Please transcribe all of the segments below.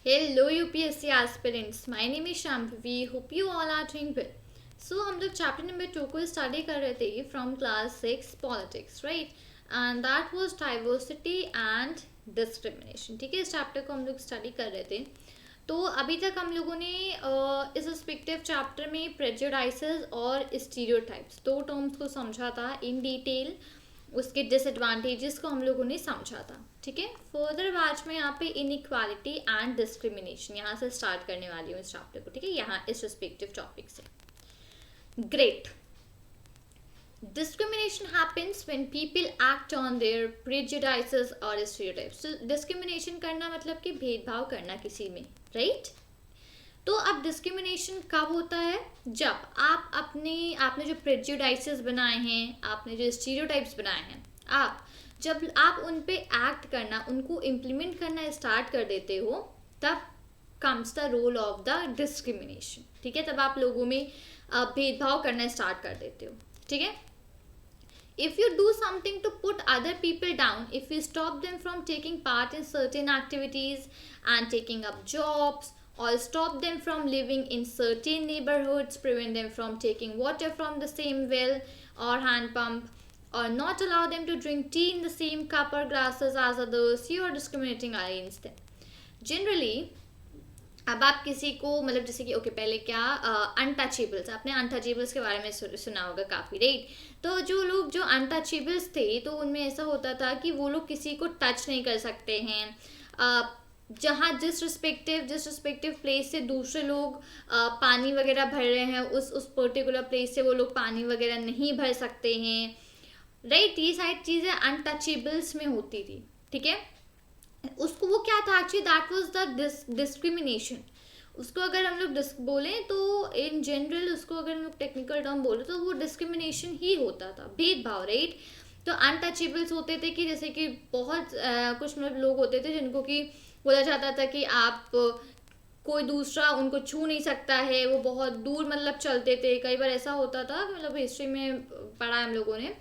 Hello UPSC aspirants, my name is Shambhavi. Hope you all are doing well. So हम लोग chapter number 2 को study कर रहे थे from class 6 politics, right? And that was diversity and discrimination. ठीक है, इस चैप्टर को हम लोग स्टडी कर रहे थे. तो अभी तक हम लोगों ने इस रिस्पेक्टिव चैप्टर में प्रेजुडाइसेस और स्टीरियोटाइप्स दो टर्म्स को समझा था इन डिटेल. उसके डिसएडवांटेजेस को हम लोगों ने समझा था. ठीक है, फर्दर बैच में यहाँ पे इनइक्वालिटी एंड डिस्क्रिमिनेशन यहाँ से स्टार्ट करने वाली हूँ इस चैप्टर को. ठीक है, यहाँ इस रिस्पेक्टिव टॉपिक से. Great. Discrimination happens when people act on their prejudices or stereotypes. So discrimination करना मतलब कि भेदभाव करना किसी में, राइट? तो अब डिस्क्रिमिनेशन कब होता है? जब आपने जो प्रेजुडाइसेस बनाए हैं, आपने जो स्टीरियोटाइप्स बनाए हैं, जब आप उन पे एक्ट करना, उनको इम्प्लीमेंट करना स्टार्ट कर देते हो, तब comes the role of the discrimination. ठीक है, तब आप लोगों में भेदभाव करना स्टार्ट कर देते हो. ठीक है, if you do something to put other people down, if you stop them from taking part in certain activities and taking up jobs, or stop them from living in certain neighborhoods, prevent them from taking water from the same well or hand pump, or not allow them to drink tea in the same cup or glasses as others, you are discriminating against them. Generally, अब आप किसी को मतलब जैसे कि okay पहले क्या untouchables, आपने अनटचेबल्स के बारे में सुना होगा काफ़ी, राइट? तो जो लोग जो अनटचेबल्स थे, तो उनमें ऐसा होता था कि वो लोग किसी को टच नहीं कर सकते हैं. जहाँ जिस रिस्पेक्टिव प्लेस से दूसरे लोग पानी वगैरह भर रहे हैं, उस पर्टिकुलर प्लेस से वो लोग पानी वगैरह नहीं भर सकते हैं, राइट? ये सारी चीज़ें अनटचेबल्स में होती थी. ठीक है, उसको वो क्या था actually, that was the discrimination. उसको अगर हम लोग बोलें तो इन जनरल उसको अगर हम लोग टेक्निकल टर्म बोले तो वो डिस्क्रिमिनेशन ही होता था, भेदभाव, राइट? तो अनटचेबल्स होते थे कि जैसे कि बहुत कुछ मतलब लोग होते थे जिनको कि बोला जाता था कि आप कोई दूसरा उनको छू नहीं सकता है, वो बहुत दूर मतलब चलते थे. कई बार ऐसा होता था, मतलब हिस्ट्री में पढ़ा है हम लोगों ने,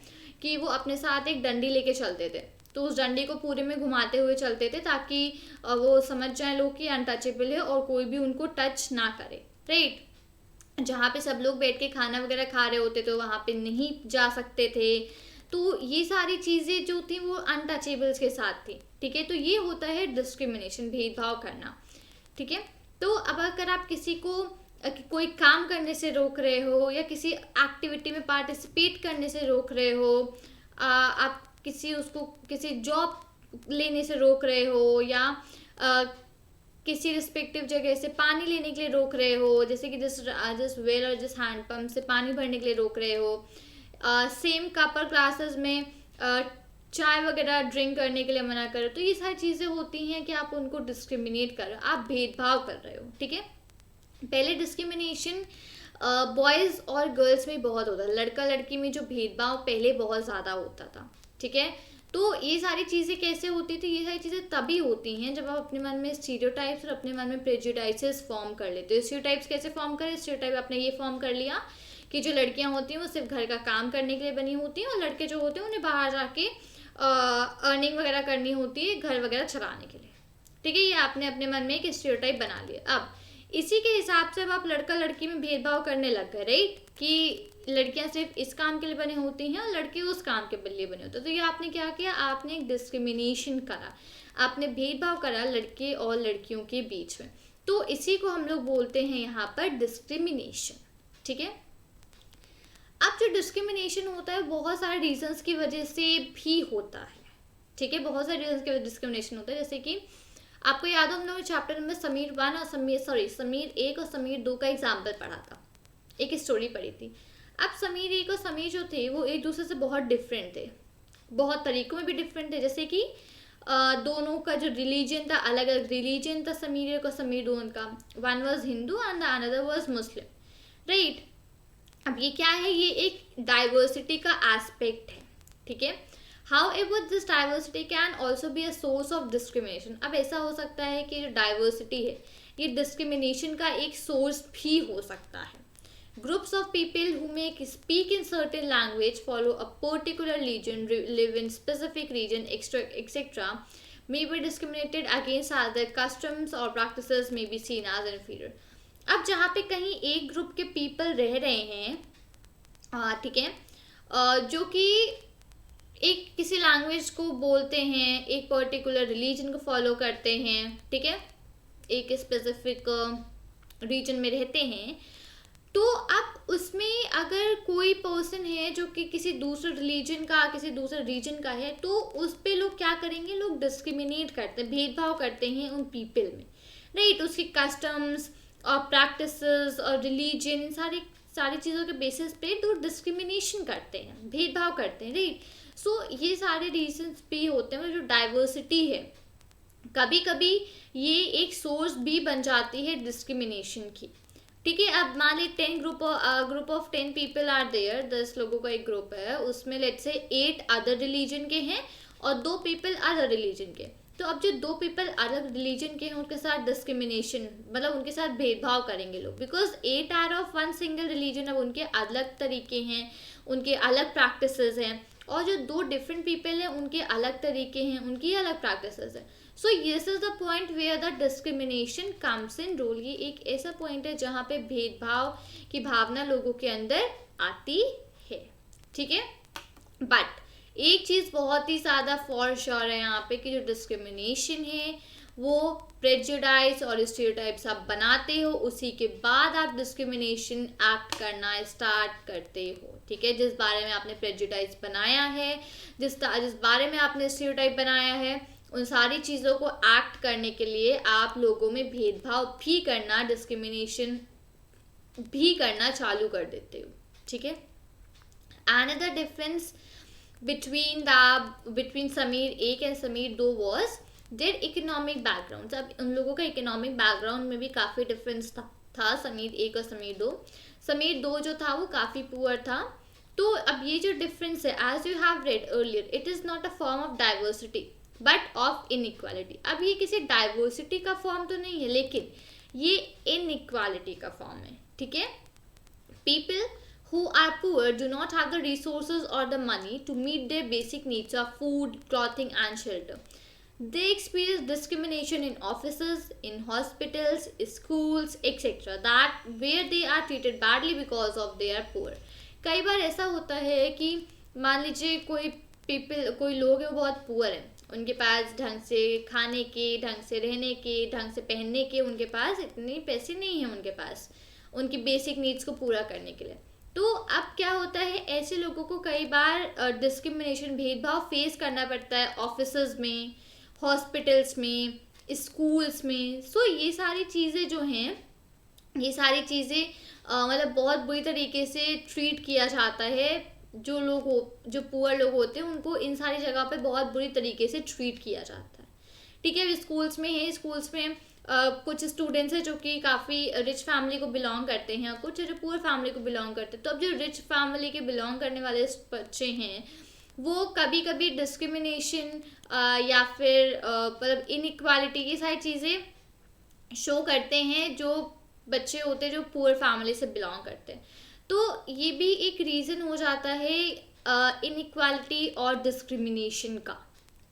कि वो अपने साथ एक डंडी लेके चलते थे, तो उस डंडी को पूरे में घुमाते हुए चलते थे ताकि वो समझ जाए लोग कि अनटचेबल है और कोई भी उनको टच ना करे, राइट? जहाँ पे सब लोग बैठ के खाना वगैरह खा रहे होते थे वहाँ पे नहीं जा सकते थे. तो ये सारी चीज़ें जो थी वो अनटचेबल्स के साथ थी. ठीक है, तो ये होता है डिस्क्रिमिनेशन, भेदभाव करना. ठीक है, तो अब अगर आप किसी को कोई काम करने से रोक रहे हो या किसी एक्टिविटी में पार्टिसिपेट करने से रोक रहे हो, आप किसी जॉब लेने से रोक रहे हो, या किसी रिस्पेक्टिव जगह से पानी लेने के लिए रोक रहे हो, जैसे कि जिस वेल और जिस हैंड पंप से पानी भरने के लिए रोक रहे हो, सेम कप और ग्लासेस में चाय वगैरह ड्रिंक करने के लिए मना कर रहे हो, तो ये सारी चीज़ें होती हैं कि आप उनको डिस्क्रिमिनेट कर रहे हो, आप भेदभाव कर रहे हो. ठीक है, पहले डिस्क्रिमिनेशन बॉयज़ और गर्ल्स में बहुत होता था, लड़का लड़की में जो भेदभाव पहले बहुत ज़्यादा होता था. ठीक है, तो ये सारी चीज़ें कैसे होती थी? ये सारी चीज़ें तभी होती हैं जब आप अपने मन में स्टीरियोटाइप्स और अपने मन में प्रेजुडाइसेस फॉर्म कर लेते हो. स्टीरियोटाइप्स कैसे फॉर्म करें? स्टीरियोटाइप आपने ये फॉर्म कर लिया कि जो लड़कियां होती हैं वो सिर्फ घर का काम करने के लिए बनी होती हैं, और लड़के जो होते हैं उन्हें बाहर जाके अर्निंग वगैरह करनी होती है घर वगैरह चलाने के लिए. ठीक है, ये आपने अपने मन में एक स्टीरियोटाइप बना लिया. अब इसी के हिसाब से अब आप लड़का लड़की में भेदभाव करने लग गए, राइट? कि लड़कियां सिर्फ इस काम के लिए बनी होती हैं और लड़के उस काम के लिए बने होते हैं. तो ये आपने क्या किया? आपने एक डिस्क्रिमिनेशन करा, आपने भेदभाव करा लड़के और लड़कियों के बीच में. तो इसी को हम लोग बोलते हैं यहाँ पर डिस्क्रिमिनेशन. ठीक है, अब जो डिस्क्रिमिनेशन होता है बहुत सारे रीजंस की वजह से भी होता है. ठीक है, बहुत सारे रीजंस की वजह से डिस्क्रिमिनेशन होता है. जैसे कि आपको याद हो, हम लोग चैप्टर में समीर 1 और समीर 1 और समीर 2 का एग्जाम्पल पढ़ा था, एक स्टोरी पढ़ी थी. अब समीर 1 और समीर जो थे वो एक दूसरे से बहुत डिफरेंट थे, बहुत तरीकों में भी डिफरेंट थे. जैसे कि दोनों का जो रिलीजन था, अलग अलग रिलीजन था समीर 1 और समीर 2 का. One was Hindu and the another was Muslim, right? अब ये क्या है? ये एक डाइवर्सिटी का एस्पेक्ट है. ठीक है, However, this diversity can also be a source of discrimination. अब ऐसा हो सकता है कि जो डाइवर्सिटी है ये डिस्क्रिमिनेशन का एक सोर्स भी हो सकता है. Groups of people who may speak in certain language, follow a particular religion, live in specific region, etc., may be discriminated against as their customs or practices may be seen as inferior. अब जहाँ पे कहीं एक group के people रह रहे हैं, ठीक है, जो कि एक किसी लैंग्वेज को बोलते हैं, एक पर्टिकुलर रिलीजन को फॉलो करते हैं, ठीक है, एक स्पेसिफिक रीजन में रहते हैं, तो अब उसमें अगर कोई पर्सन है जो कि किसी दूसरे रिलीजन का, किसी दूसरे रीजन का है, तो उस पे लोग क्या करेंगे, लोग डिस्क्रिमिनेट करते हैं, भेदभाव करते हैं उन पीपल में, राइट। उसकी कस्टम्स और प्रैक्टिसेस और रिलीजन, सारी चीज़ों के बेसिस पे तो डिस्क्रिमिनेशन करते हैं, भेदभाव करते हैं, राइट। सो ये सारे रीजंस भी होते हैं। जो डाइवर्सिटी है, कभी कभी ये एक सोर्स भी बन जाती है डिस्क्रिमिनेशन की, ठीक है। अब मान ली 10 group of 10 people are there, 10 लोगों का एक ग्रुप है, उसमें लेट्स से 8 अदर रिलीजन के हैं और 2 पीपल अदर रिलीजन के। तो अब जो 2 पीपल अलग रिलीजन के हैं उनके साथ डिस्क्रिमिनेशन, मतलब उनके साथ भेदभाव करेंगे लोग, because 8 are of one single religion. अब उनके अलग तरीके हैं, उनके अलग प्रैक्टिसेस हैं, और जो 2 डिफरेंट पीपल हैं उनके अलग तरीके हैं, उनकी अलग प्रैक्टिसेस हैं। So this is the point where the discrimination comes in role. ये एक ऐसा पॉइंट है जहाँ पे भेदभाव की भावना लोगों के अंदर आती है, ठीक है। बट एक चीज़ बहुत ही ज़्यादा फॉर श्योर है यहाँ पे कि जो डिस्क्रिमिनेशन है वो प्रेजुडाइज और स्टीरियोटाइप्स आप बनाते हो, उसी के बाद आप डिस्क्रिमिनेशन एक्ट करना स्टार्ट करते हो, ठीक है। जिस बारे में आपने प्रेजुडाइज बनाया है, जिस बारे में आपने स्टीरियोटाइप बनाया है, उन सारी चीज़ों को एक्ट करने के लिए आप लोगों में भेदभाव भी करना, डिस्क्रिमिनेशन भी करना चालू कर देते हो, ठीक है। Another difference between Sameer 1 and Sameer 2 was their economic backgrounds। अब उन लोगों का इकोनॉमिक बैकग्राउंड में भी काफ़ी डिफरेंस था समीर 1 और समीर 2। समीर 2 जो था वो काफ़ी पुअर था। तो अब ये जो डिफरेंस है, as you have read earlier, it is not a form of diversity but of inequality. अब ये किसी डाइवर्सिटी का फॉर्म तो नहीं है, लेकिन ये इनइक्वालिटी का फॉर्म है, ठीक है। People who are poor do not have the resources or the money to meet their basic needs of food, clothing and shelter. They experience discrimination in offices, in hospitals, schools, etc. that where they are treated badly because of they are poor. कई बार ऐसा होता है कि मान लीजिए कोई लोग हैं वो बहुत पुअर हैं, उनके पास ढंग से खाने के, ढंग से रहने के, ढंग से पहनने के, उनके पास इतने पैसे नहीं हैं उनके पास उनकी बेसिक नीड्स को पूरा करने के लिए। तो अब क्या होता है, ऐसे लोगों को कई बार डिस्क्रिमिनेशन, भेदभाव फेस करना पड़ता है ऑफिसेज में, हॉस्पिटल्स में, स्कूल्स में। सो ये सारी चीज़ें जो हैं, ये सारी चीज़ें मतलब बहुत बुरी तरीके से ट्रीट किया जाता है। जो पुअर लोग होते हैं उनको इन सारी जगह पे बहुत बुरी तरीके से ट्रीट किया जाता है, ठीक है। स्कूल्स में है, स्कूल्स में कुछ स्टूडेंट्स हैं जो कि काफ़ी रिच फैमिली को बिलोंग करते हैं, कुछ जो पुअर फैमिली को बिलोंग करते हैं। तो अब जो रिच फैमिली के बिलोंग करने वाले बच्चे हैं वो कभी कभी डिस्क्रिमिनेशन या फिर मतलब इनइक्वालिटी, ये सारी चीज़ें शो करते हैं जो बच्चे होते हैं जो पुअर फैमिली से बिलोंग करते हैं। तो ये भी एक रीज़न हो जाता है इनइक्वालिटी और डिस्क्रिमिनेशन का,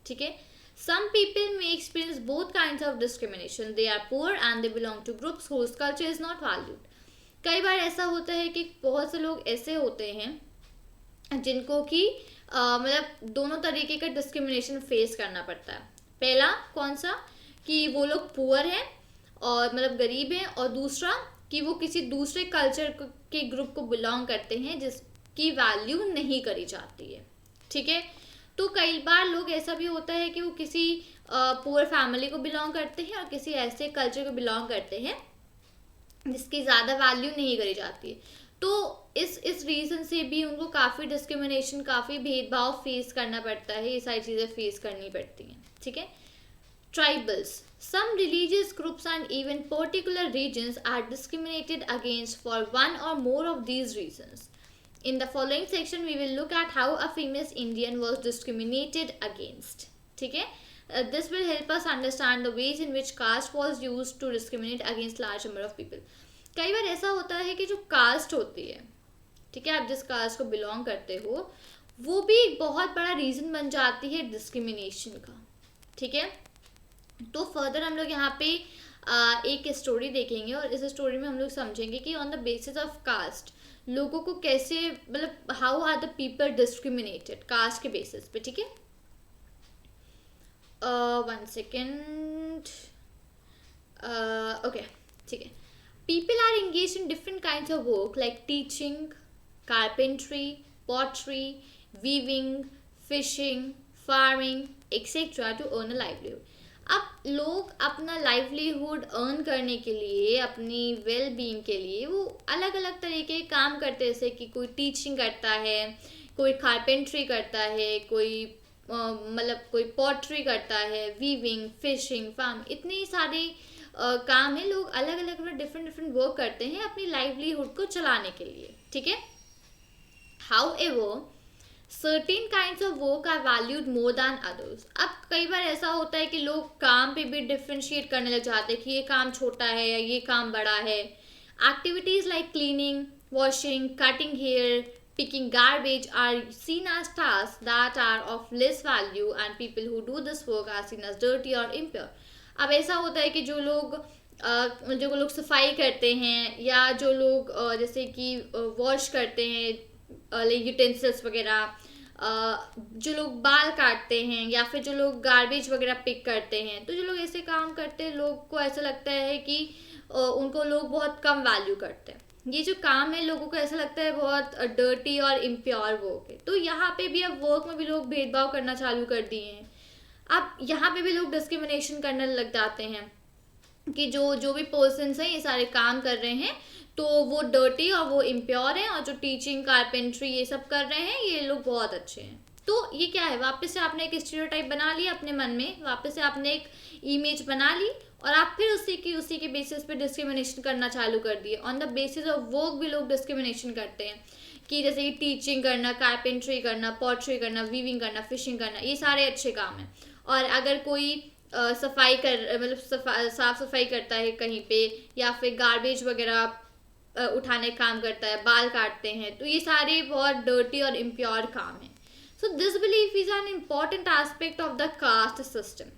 ठीक है। Some people may experience both kinds of discrimination. They are poor and they belong to groups whose culture is not valued. कई बार ऐसा होता है कि बहुत से लोग ऐसे होते हैं जिनको कि मतलब दोनों तरीके का डिस्क्रिमिनेशन फेस करना पड़ता है। पहला कौन सा, कि वो लोग पुअर हैं और मतलब गरीब हैं, और दूसरा कि वो किसी दूसरे कल्चर के ग्रुप को बिलोंग करते हैं जिसकी वैल्यू नहीं करी जाती है, ठीक है। तो कई बार लोग ऐसा भी होता है कि वो किसी पुअर फैमिली को बिलोंग करते हैं और किसी ऐसे कल्चर को बिलोंग करते हैं जिसकी ज़्यादा वैल्यू नहीं करी जाती है। तो इस रीज़न से भी उनको काफ़ी डिस्क्रिमिनेशन, काफ़ी भेदभाव फेस करना पड़ता है, ये सारी चीज़ें फेस करनी पड़ती हैं, ठीक है। Tribals, some religious groups and even particular regions are discriminated against for one or more of these reasons. In the following section, we will look at how a famous Indian was discriminated against. ठीक है, this will help us understand the ways in which caste was used to discriminate against large number of people. कई बार ऐसा होता है कि जो cast होती है, ठीक है, आप जिस कास्ट को बिलोंग करते हो, वो भी एक बहुत बड़ा रीज़न बन जाती है डिस्क्रिमिनेशन का, ठीक है। तो फर्दर हम लोग यहाँ पे एक स्टोरी देखेंगे और इस स्टोरी में हम लोग समझेंगे कि on the basis of caste लोगों को कैसे, मतलब how are the people discriminated caste के बेसिस पे, ठीक है। वन सेकेंड, ओके, ठीक है। People are engage in different kinds of work like teaching, carpentry, pottery, weaving, fishing, farming etcetera to earn a livelihood. अब लोग अपना लाइवलीहुड अर्न करने के लिए, अपनी वेल बीइंग के लिए वो अलग अलग तरीके के काम करते हैं, जैसे कि कोई टीचिंग करता है, कोई कारपेंट्री करता है, कोई मतलब कोई पॉटरी करता है, वीविंग, फिशिंग, फार्म, इतने सारे काम है। लोग अलग अलग डिफरेंट डिफरेंट वर्क करते हैं अपनी लाइवलीहुड को चलाने के लिए, ठीक है। However certain kinds of work are valued more than others. अब कई बार ऐसा होता है कि लोग काम पे भी डिफ्रेंशिएट करने लग जाते हैं कि ये काम छोटा है या ये काम बड़ा है। Activities like cleaning, washing, cutting hair, picking garbage are seen as tasks that are of less value and people who do this work are seen as dirty or impure. अब ऐसा होता है कि जो लोग सफाई करते हैं या जो लोग जैसे कि वॉश करते हैं यूटेंसिल्स वगैरह, जो लोग बाल काटते हैं या फिर जो लोग गार्बेज वगैरह पिक करते हैं, तो जो लोग ऐसे काम करते हैं लोग को ऐसा लगता है कि उनको लोग बहुत कम वैल्यू करते हैं। ये जो काम है लोगों को ऐसा लगता है बहुत डर्टी और इम्प्योर वर्क है। तो यहाँ पे भी अब वर्क में भी लोग भेदभाव करना चालू कर दिए हैं। अब यहाँ पे भी लोग डिस्क्रिमिनेशन करने लग जाते हैं कि जो भी पर्सन्स हैं ये सारे काम कर रहे हैं तो वो डर्टी और वो इम्प्योर हैं, और जो टीचिंग, कारपेंट्री ये सब कर रहे हैं ये लोग बहुत अच्छे हैं। तो ये क्या है, वापस से आपने एक स्टीरियोटाइप बना लिया अपने मन में, वापस से आपने एक इमेज बना ली और आप फिर उसी के बेसिस पे डिस्क्रिमिनेशन करना चालू कर दिए। On the basis of work भी लोग डिस्क्रिमिनेशन करते हैं कि जैसे कि टीचिंग करना, कारपेंट्री करना, पॉटरी करना, वीविंग करना, फिशिंग करना, ये सारे अच्छे काम हैं। और अगर कोई सफाई कर मतलब साफ सफाई करता है कहीं पे या फिर गार्बेज वगैरह उठाने काम करता है, बाल काटते हैं, तो ये सारे बहुत डर्टी और इम्प्योर काम हैं। So this belief is an important aspect of the caste system.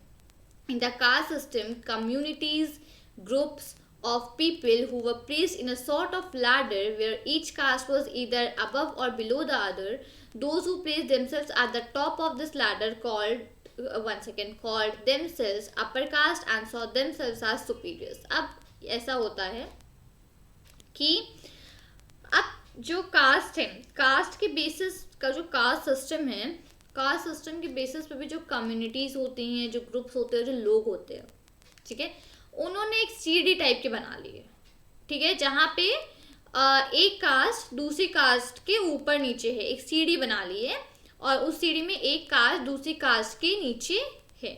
In the caste system, communities, groups of people who were placed in a sort of ladder where each caste was either above or below the other. Those who placed themselves at the top of this ladder called themselves upper caste and saw themselves as superiors. अब ऐसा होता है कि अब जो cast है, cast के basis का जो कास्ट सिस्टम है, कास्ट सिस्टम के बेसिस पे भी जो कम्युनिटीज होती हैं, जो ग्रुप्स होते हैं, जो लोग होते हैं, ठीक है, उन्होंने एक सीढ़ी टाइप के बना ली है, ठीक है, जहाँ पे एक कास्ट दूसरी कास्ट के ऊपर नीचे है, एक सीढ़ी बना ली है और उस सीढ़ी में एक कास्ट दूसरी कास्ट के नीचे है,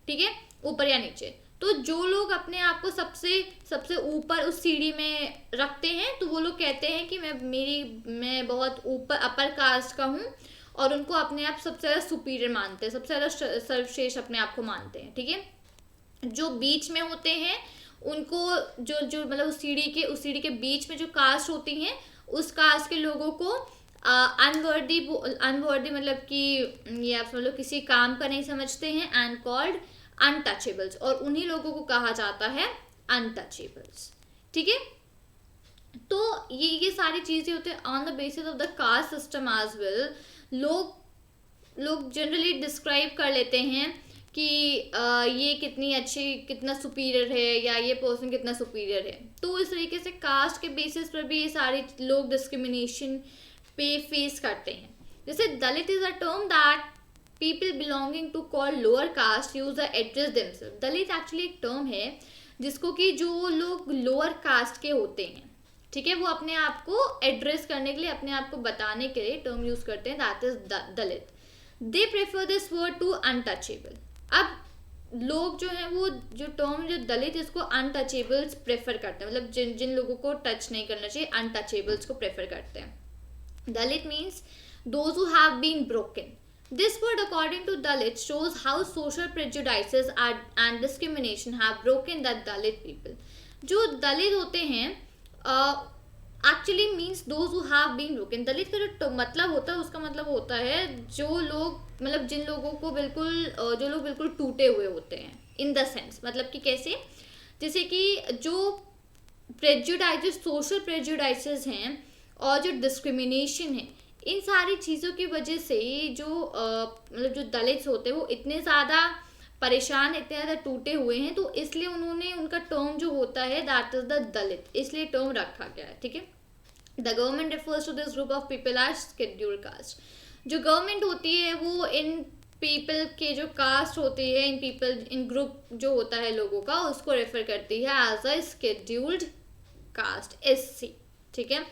ठीक है, ऊपर या नीचे। तो जो लोग अपने आप को सबसे ऊपर उस सीढ़ी में रखते हैं तो वो लोग कहते हैं कि मैं बहुत ऊपर अपर कास्ट का हूँ, और उनको अपने आप सबसे ज़्यादा सुपीरियर मानते हैं, सबसे ज़्यादा सर्वश्रेष्ठ अपने आप को मानते हैं, ठीक है। जो बीच में होते हैं उनको जो मतलब उस सीढ़ी के बीच में जो कास्ट होती हैं उस कास्ट के लोगों को अनवर्दी मतलब कि ये आप समझ लो किसी काम का नहीं समझते हैं, एंड कॉल्ड अनटचेबल्स, और उन्हीं लोगों को कहा जाता है अनटचेबल्स, ठीक है। तो ये सारी चीज़ें होते हैं on the basis of the caste system as well. लोग जनरली डिस्क्राइब कर लेते हैं कि ये कितनी अच्छी, कितना सुपीरियर है या ये पर्सन कितना सुपीरियर है। तो इस तरीके से कास्ट के बेसिस पर भी ये सारे लोग डिस्क्रिमिनेशन पे फेस करते हैं। जैसे Dalit is a term that people belonging to call lower caste use the address themself. Dalit actually एक टर्म है जिसको कि जो लोग लोअर कास्ट के होते हैं, ठीक है, वो अपने आप को एड्रेस करने के लिए, अपने आप को बताने के लिए टर्म यूज करते हैं, that is Dalit. They prefer this word to untouchable. अब लोग जो हैं वो जो टर्म जो दलित इसको अनटचेबल्स प्रेफर करते हैं, मतलब जिन लोगों को टच नहीं करना चाहिए अनटचेबल्स को प्रेफर करते हैं। Dalit means those who have been broken. This word according to Dalit shows how social prejudices and discrimination have broken the Dalit people. जो दलित होते हैं actually means those who have been broken. Dalit का जो मतलब होता है उसका मतलब होता है जो लोग मतलब जिन लोगों को बिल्कुल जो लोग बिल्कुल टूटे हुए होते हैं इन द सेंस, मतलब कि कैसे, जैसे कि जो प्रेजुडाइज, जो सोशल प्रेजुडाइसेस हैं और जो डिस्क्रिमिनेशन है, इन सारी चीज़ों की वजह से जो मतलब जो दलित्स होते हैं वो इतने ज़्यादा परेशान, इतने ज़्यादा टूटे हुए हैं, तो इसलिए उन्होंने उनका टर्म जो होता है दैट इज़ द दलित, इसलिए टर्म रखा गया है, ठीक है। The government refers to this group of people as schedule caste. जो गवर्नमेंट होती है वो इन पीपल के जो कास्ट होती है, इन पीपल, इन ग्रुप जो होता है लोगों का, उसको रेफर करती है as a scheduled caste, SC, ठीक है।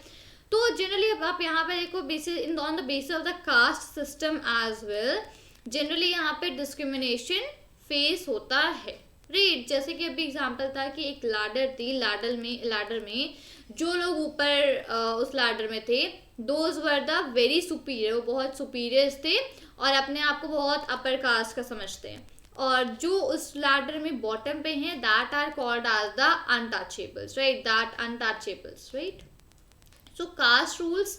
तो जनरली अब आप यहाँ पे देखो, basis on the basis of the caste system as well, generally यहाँ पे डिस्क्रिमिनेशन फेस होता है, राइट। जैसे कि अभी एग्जांपल था कि एक लाडर थी, लाडर में जो लोग ऊपर उस लाडर में थे, those were the very superior, वो बहुत सुपीरियर्स थे और अपने आप को बहुत अपर कास्ट का समझते हैं, और जो उस लैडर में बॉटम पे हैं that are called as the untouchables, right, that untouchables, right. So caste rules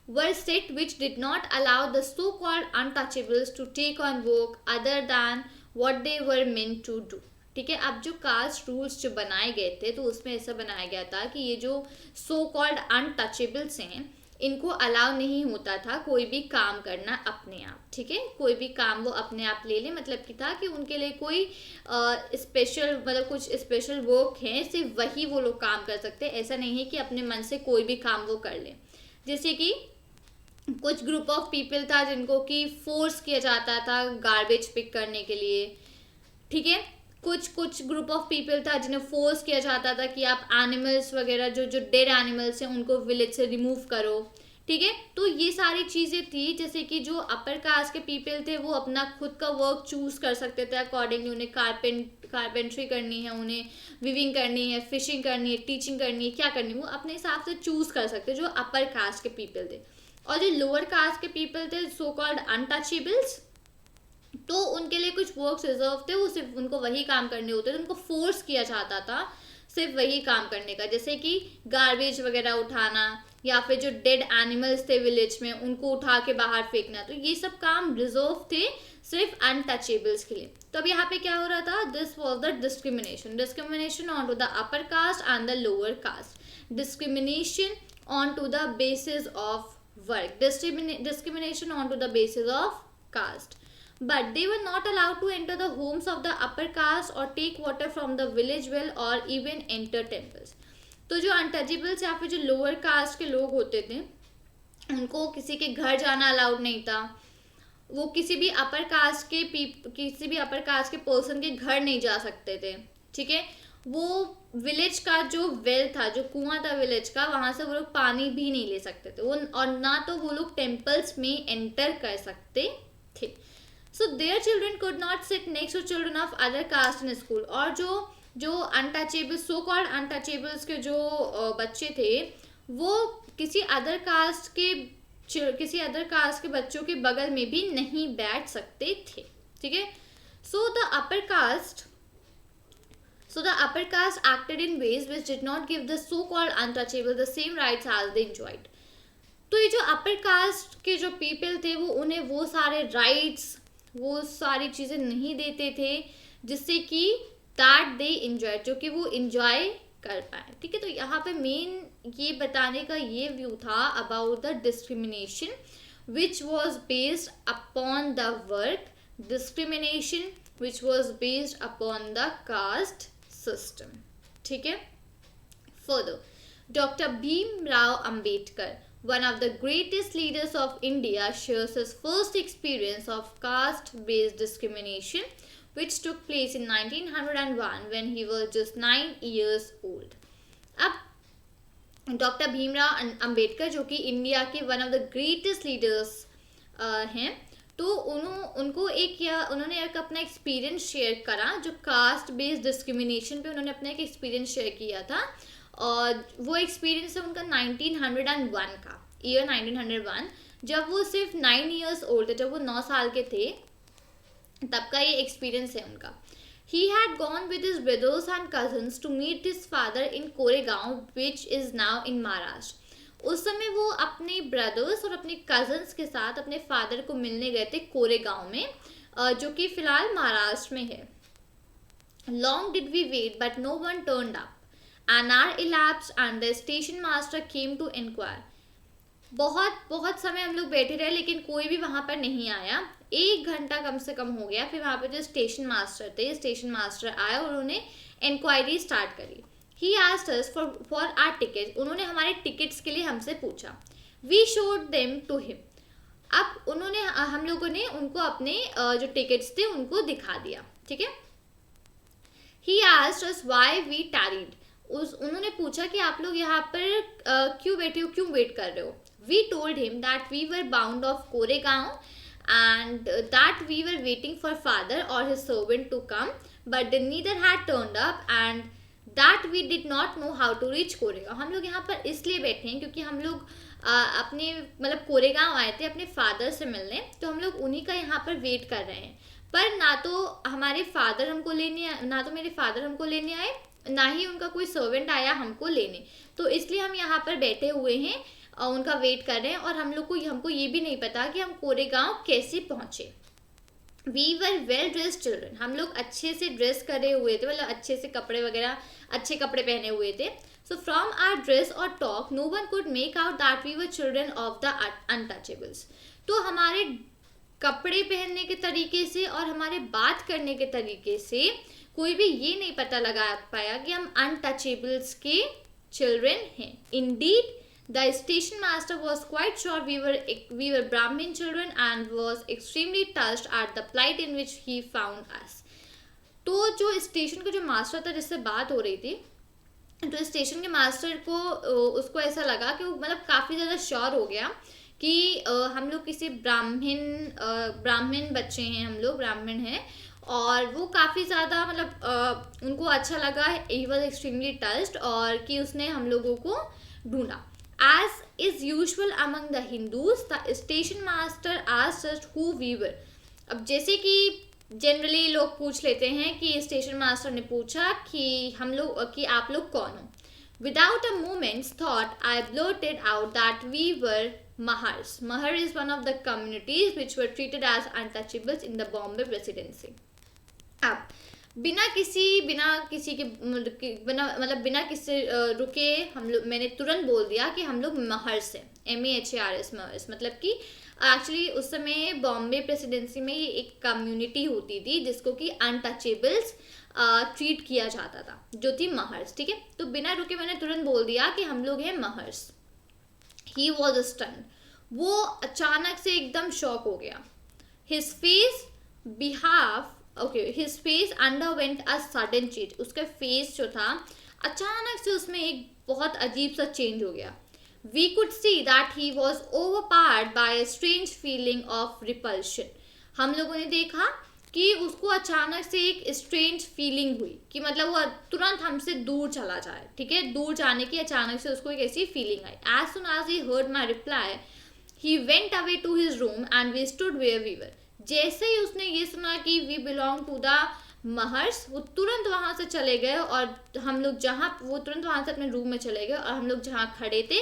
were set which did not allow the so-called untouchables to take on work other than what they were meant to do, ठीक है। अब जो cast rules जो बनाए गए थे, तो उसमें ऐसा बनाया गया था कि ये जो सो कॉल्ड अनटचेबल्स हैं, इनको अलाउ नहीं होता था कोई भी काम करना अपने आप, ठीक है। कोई भी काम वो अपने आप ले ले, मतलब कि था कि उनके लिए कोई स्पेशल, मतलब कुछ स्पेशल वर्क है, सिर्फ वही वो लोग काम कर सकते हैं। ऐसा नहीं है कि अपने मन से कोई भी काम वो कर ले। जैसे कि कुछ ग्रुप ऑफ पीपल था जिनको कि फोर्स किया जाता था गार्बेज पिक करने के लिए, ठीक है। कुछ ग्रुप ऑफ पीपल था जिन्हें फोर्स किया जाता था कि आप एनिमल्स वगैरह, जो डेड एनिमल्स हैं उनको विलेज से रिमूव करो, ठीक है। तो ये सारी चीज़ें थी। जैसे कि जो अपर कास्ट के पीपल थे वो अपना खुद का वर्क चूज कर सकते थे अकॉर्डिंगली, उन्हें कारपेंट्री करनी है, उन्हें विविंग करनी है, फिशिंग करनी है, टीचिंग करनी है, क्या करनी है, वो अपने हिसाब से चूज कर सकते, जो अपर कास्ट के पीपल थे। और जो लोअर कास्ट के पीपल थे, सो कॉल्ड अनटचेबल्स, तो उनके लिए कुछ वर्क्स रिजर्व थे, वो सिर्फ उनको वही काम करने होते थे, उनको फोर्स किया जाता था सिर्फ वही काम करने का। जैसे कि गार्बेज वगैरह उठाना, या फिर जो डेड एनिमल्स थे विलेज में उनको उठा के बाहर फेंकना, तो ये सब काम रिजर्व थे सिर्फ अनटचेबल्स के लिए। तो अब यहाँ पे क्या हो रहा था, this was the discrimination on to the upper caste and the lower caste, discrimination on to the basis of work, discrimination on to the basis of caste. But they were not allowed to enter the homes of the upper caste or take water from the village well or even enter temples. तो जो untouchables या फिर जो lower caste के लोग होते थे, उनको किसी के घर जाना अलाउड नहीं था। वो किसी भी अपर कास्ट के पर्सन के घर नहीं जा सकते थे, ठीक है। वो विलेज का जो वेल था, जो कुआं था विलेज का, वहां से वो लोग पानी भी नहीं ले सकते थे वो, और ना तो वो लोग टेम्पल्स में एंटर कर सकते थे। So their children could not sit next to children of other caste in school. और जो अनटचेबल्स, सो कॉल्ड अनटचेबल्स के जो बच्चे थे, वो किसी अदर कास्ट के बच्चों के बगल में भी नहीं बैठ सकते थे, ठीक है। So the upper caste acted in ways which did not give the so-called untouchable the same rights as they enjoyed. तो ये जो अपर कास्ट के जो पीपल थे, वो उन्हें वो सारे राइट्स, वो सारी चीज़ें नहीं देते थे जिससे कि दैट दे एंजॉय, जो कि वो एंजॉय कर पाए, ठीक है। तो यहाँ पे मेन ये बताने का ये व्यू था about the discrimination which was based upon the work, discrimination which was based upon the caste system, ठीक है। Further, Dr. Bhimrao Ambedkar, one of the greatest leaders of India, shares his first experience of caste-based discrimination, which took place in 1901 when he was just 9 years old. अब doctor Bhimrao Ambedkar, जो कि India के one of the greatest leaders हैं, तो उन्होंने एक अपना experience share करा, जो कास्ट बेस्ड डिस्क्रिमिनेशन पे उन्होंने अपना एक एक्सपीरियंस शेयर किया था। और वो एक्सपीरियंस है उनका 1901 का, ईयर 1901, जब वो सिर्फ 9 ईयर्स ओल्ड थे, जब वो 9 साल के थे, तब का ये एक्सपीरियंस है उनका। He had gone with his brothers and cousins to meet his father in Koregaon, which is now in Maharashtra. उस समय वो अपने ब्रदर्स और अपने कजन्स के साथ अपने फादर को मिलने गए थे कोरेगांव में, जो कि फिलहाल महाराष्ट्र में है। Long did we wait, but no one turned up. An hour elapsed, and the station master came to inquire. बहुत बहुत समय हम लोग बैठे रहे लेकिन कोई भी वहाँ पर नहीं आया. 1 घंटा कम से कम हो गया. फिर वहाँ पे जो स्टेशन मास्टर थे, स्टेशन मास्टर आए और उन्होंने इंक्वायरी स्टार्ट करी. He asked us for our ticket. उन्होंने हमारे टिकट्स के लिए हमसे पूछा. We showed them to him. अब उन्होंने हम लोगों ने उनको अपने जो टिकट्स थे उनको दिखा दिया. ठीक है. He asked us why we tarried. उन्होंने पूछा कि आप लोग यहाँ पर क्यों बैठे हो, क्यों वेट कर रहे हो. We told him that we were bound of Koregaon and that we were waiting for father or his servant to come, but neither had turned up, and that we did not know how to reach Koregaon. हम लोग यहाँ पर इसलिए बैठे हैं क्योंकि हम लोग अपने मतलब कोरेगांव आए थे अपने फादर से मिलने, तो हम लोग उन्हीं का यहाँ पर वेट कर रहे हैं. पर ना तो हमारे फादर हमको लेने ना तो मेरे फादर हमको लेने आए, ना ही उनका कोई सर्वेंट आया हमको लेने. तो इसलिए हम यहाँ पर बैठे हुए हैं, उनका वेट कर रहे हैं. और हमको ये भी नहीं पता कि हम कोरेगांव कैसे पहुंचे. We were well dressed children. हम लोग अच्छे से ड्रेस करे हुए थे, मतलब अच्छे से कपड़े वगैरह अच्छे कपड़े पहने हुए थे. सो फ्रॉम आवर ड्रेस और talk no one could make out that we were children of the untouchables. तो हमारे कपड़े पहनने के तरीके से और हमारे बात करने के तरीके से कोई भी ये नहीं पता लगा पाया कि हम अनटचेबल्स के चिल्ड्रन हैं. Indeed the station master was quite sure we were Brahmin children and was extremely touched at the plight in which he found us. तो जो स्टेशन का जो मास्टर था जिससे बात हो रही थी, तो स्टेशन के मास्टर को उसको ऐसा लगा कि वो मतलब काफ़ी ज़्यादा श्योर हो गया कि हम लोग किसी ब्राह्मण बच्चे हैं, हम लोग ब्राह्मण हैं. और वो काफ़ी ज़्यादा मतलब उनको अच्छा लगा. ही वॉज एक्सट्रीमली टच्ड और कि उसने हम लोगों को ढूंढा. As is usual among the Hindus, the station master asked us who we were. अब जैसे कि जनरली लोग पूछ लेते हैं कि स्टेशन मास्टर ने पूछा कि हम लोग कि आप लोग कौन हो. Without a moment's thought, I blurted out that we were Mahars. Mahar is one of the communities which were treated as untouchables in the Bombay Presidency. अब बिना किसी रुके मैंने तुरंत बोल दिया कि हम लोग महर्स हैं. MAHARS महर्स. मतलब कि एक्चुअली उस समय बॉम्बे प्रेसिडेंसी में ये एक कम्युनिटी होती थी जिसको कि अनटचेबल्स ट्रीट किया जाता था, जो थी महर्स. ठीक है. तो बिना रुके मैंने तुरंत बोल दिया कि हम लोग हैं महर्स. He was stunned. वो अचानक से एकदम शॉक हो गया. His face underwent a sudden change. उसका फेस जो था अचानक से उसमें एक बहुत अजीब सा चेंज हो गया. We could see that he was overpowered by a strange feeling of repulsion. हम लोगों ने देखा कि उसको अचानक से एक स्ट्रेंज फीलिंग हुई कि मतलब वो तुरंत हमसे दूर चला जाए. ठीक है. दूर जाने की अचानक से उसको एक ऐसी फीलिंग आई. As soon as he heard my reply he went away to his room and we stood where we were. जैसे ही उसने ये सुना कि we belong to the Mahars, वो तुरंत वहाँ से चले गए और हम लोग वो तुरंत वहाँ से अपने रूम में चले गए और हम लोग जहाँ खड़े थे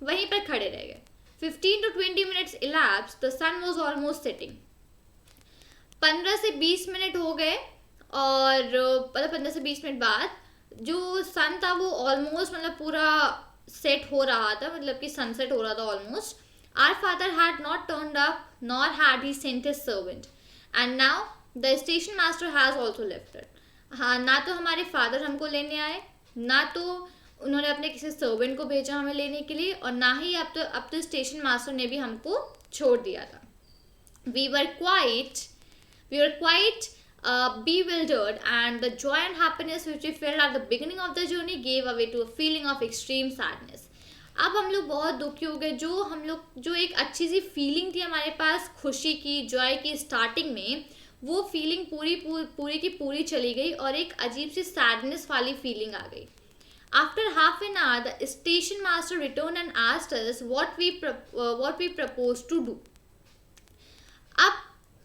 वहीं पर खड़े रह गए. 15 to 20 minutes elapsed. The sun was almost setting. 15 से 20 मिनट हो गए और मतलब 15 से 20 मिनट बाद जो सन था वो ऑलमोस्ट मतलब पूरा सेट हो रहा था, मतलब कि सनसेट हो रहा था almost. Our father had not turned up, nor had he sent his servant, and now the station master has also left it. हाँ, ना तो हमारे फादर हमको लेने आए, ना तो उन्होंने अपने किसी सर्वेंट को भेजा हमें लेने के लिए, और ना ही अब तो स्टेशन मास्टर ने भी हमको छोड़ दिया था. We were quite bewildered, and the joy and happiness which we felt at the beginning of the journey gave away to a feeling of extreme sadness. अब हम लोग बहुत दुखी हो गए. जो एक अच्छी सी फीलिंग थी हमारे पास खुशी की, जॉय की स्टार्टिंग में, वो फीलिंग पूरी की पूरी चली गई और एक अजीब सी सैडनेस वाली फीलिंग आ गई. After half an hour the station master return and asked us what we propose to do. अब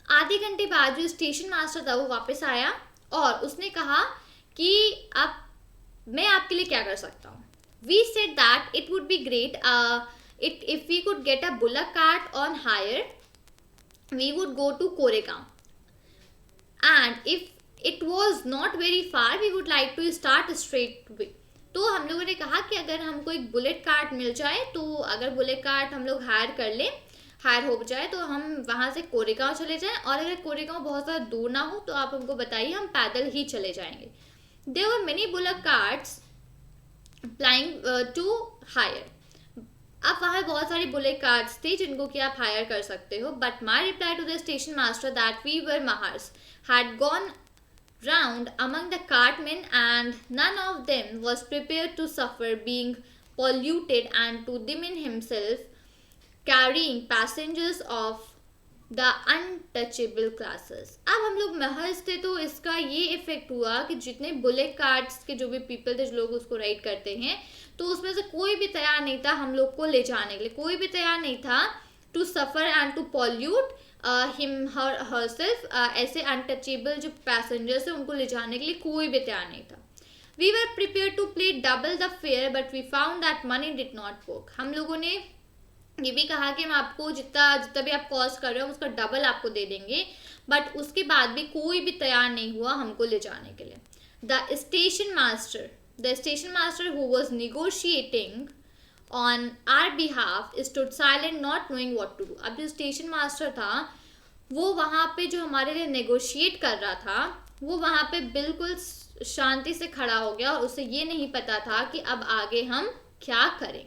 आधे घंटे बाद जो स्टेशन मास्टर था वो वापस आया और उसने कहा कि अब मैं आपके लिए क्या कर सकता हूँ. We said that it would be great if we could get a bullock cart on hire. We would go to Koregaon, and it was not very far, we would like to start straight way. तो हम लोगों ने कहा कि अगर हमको एक bullet cart मिल जाए, तो अगर बुलेट कार्ट हम लोग हायर हो जाए तो हम वहाँ से कोरेगांव चले जाएं, और अगर कोरेगांव बहुत ज़्यादा दूर ना हो तो आप हमको बताइए, हम पैदल ही चले जाएंगे। There were many bullock carts plying to hire. अब वहाँ बहुत सारी बुलेट कार्ड्स थी जिनको कि आप हायर कर सकते हो, but my reply to the station master that we were Mahars had gone round among the cartmen and none of them was prepared to suffer being polluted and to demean himself carrying passengers of the untouchable classes. अब हम लोग महज थे तो इसका ये effect हुआ कि जितने बुलेट कार्ड्स के जो भी पीपल थे, जो लोग उसको राइड करते हैं, तो उसमें से कोई भी तैयार नहीं था हम लोग को ले जाने के लिए, कोई भी तैयार नहीं था to suffer and to pollute him herself. ऐसे अनटचेबल जो पैसेंजर्स हैं उनको ले जाने के लिए कोई भी तैयार नहीं था। We were prepare to pay double the fare but we found that money did not work. हम लोगों ने ये भी कहा कि हम आपको जितना भी आप कॉस्ट कर रहे हो उसका डबल आपको दे देंगे, बट उसके बाद भी कोई भी तैयार नहीं हुआ हमको ले जाने के लिए। The station master who was negotiating on our behalf stood silent not knowing what to do. अब जो स्टेशन मास्टर था वो वहाँ पे जो हमारे लिए नेगोशिएट कर रहा था वो वहाँ पे बिल्कुल शांति से खड़ा हो गया, और उसे ये नहीं पता था कि अब आगे हम क्या करें।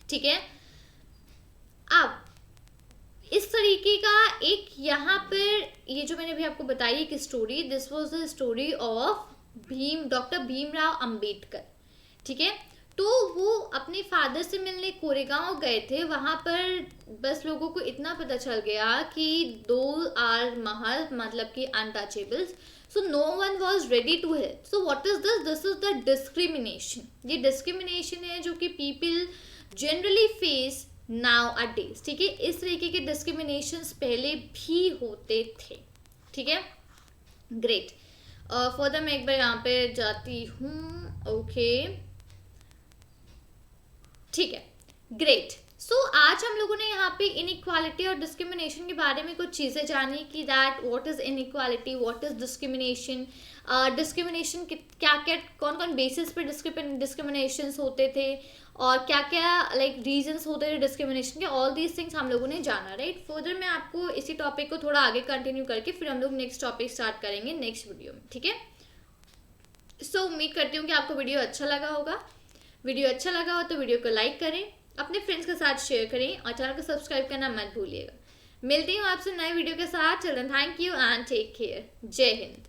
ठीक है, अब इस तरीके का एक यहाँ पर ये जो मैंने भी आपको बताई एक story, this was the story of doctor Bhimrao Ambedkar. ठीक है, तो वो अपने फादर से मिलने कोरेगांव गए थे। वहाँ पर बस लोगों को इतना पता चल गया कि दो आर महल मतलब कि untouchables, so no one was ready to help. So what is this is the discrimination. ये डिस्क्रिमिनेशन है जो कि people generally face nowadays. ठीक है, इस तरीके के डिस्क्रिमिनेशंस पहले भी होते थे। ठीक है, ग्रेट। फर्दर मैं एक बार यहाँ पे जाती हूँ। ओके, ठीक है, ग्रेट। सो आज हम लोगों ने यहाँ पे इनइक्वालिटी और डिस्क्रिमिनेशन के बारे में कुछ चीज़ें जानी कि that what is inequality, what is discrimination, discrimination क्या क्या कौन कौन बेसिस पे डिस्क्रिमिनेशंस होते थे, और क्या क्या लाइक रीजंस होते थे डिस्क्रिमिनेशन के। ऑल दीज थिंग्स हम लोगों ने जाना, राइट। फर्दर मैं आपको इसी टॉपिक को थोड़ा आगे कंटिन्यू करके फिर हम लोग नेक्स्ट टॉपिक स्टार्ट करेंगे नेक्स्ट वीडियो में। ठीक है, सो उम्मीद करती हूँ कि आपको वीडियो अच्छा लगा होगा। वीडियो अच्छा लगा हो तो वीडियो को लाइक करें, अपने फ्रेंड्स के साथ शेयर करें, और चैनल को सब्सक्राइब करना मत भूलिएगा। मिलती हूँ आपसे नए वीडियो के साथ। Children, thank you and take care. जय हिंद।